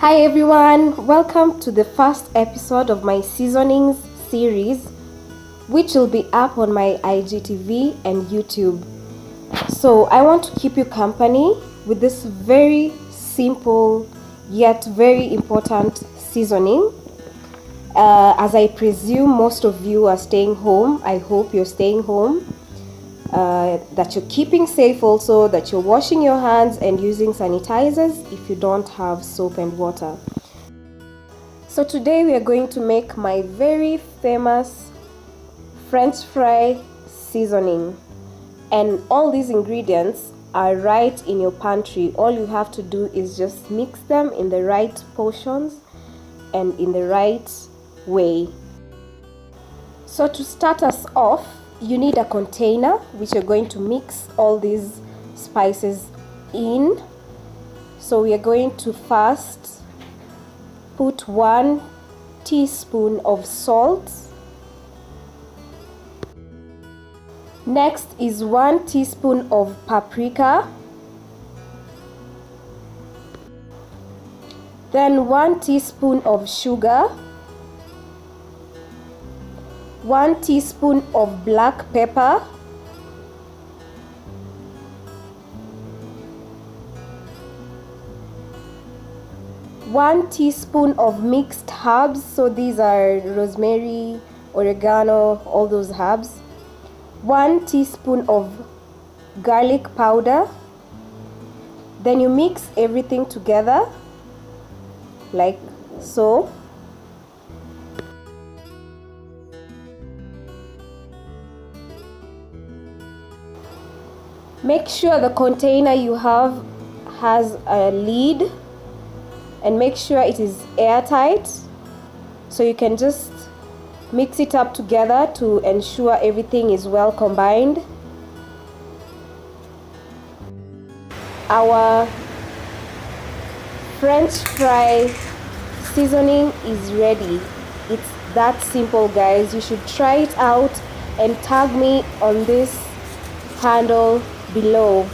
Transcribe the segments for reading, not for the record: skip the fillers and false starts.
Hi everyone, welcome to the first episode of my seasonings series, which will be up on my IGTV and YouTube. So I want to keep you company with this very simple yet very important seasoning. As I presume most of you are staying home, I hope you're staying home. That you're keeping safe also, that you're washing your hands and using sanitizers if you don't have soap and water. So today we are going to make my very famous French fry seasoning, and all these ingredients are right in your pantry. All you have to do is just mix them in the right portions and in the right way. So to start us off, you need a container which you're going to mix all these spices in. So we are going to first put 1 teaspoon of salt. Next is 1 teaspoon of paprika. Then 1 teaspoon of sugar. 1 teaspoon of black pepper, 1 teaspoon of mixed herbs, so these are rosemary, oregano, all those herbs, 1 teaspoon of garlic powder. Then you mix everything together like so. Make sure the container you have has a lid and make sure it is airtight, so you can just mix it up together to ensure everything is well combined. Our French fry seasoning is ready. It's that simple, guys. You should try it out and tag me on this handle below.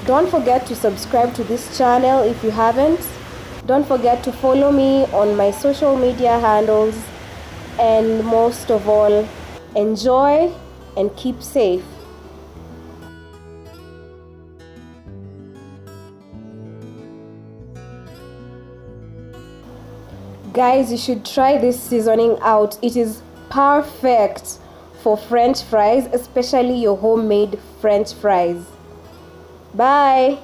Don't forget to subscribe to this channel if you haven't. Don't forget to follow me on my social media handles, and most of all, enjoy and keep safe. Guys, you should try this seasoning out. It is perfect for French fries, especially your homemade French fries. Bye.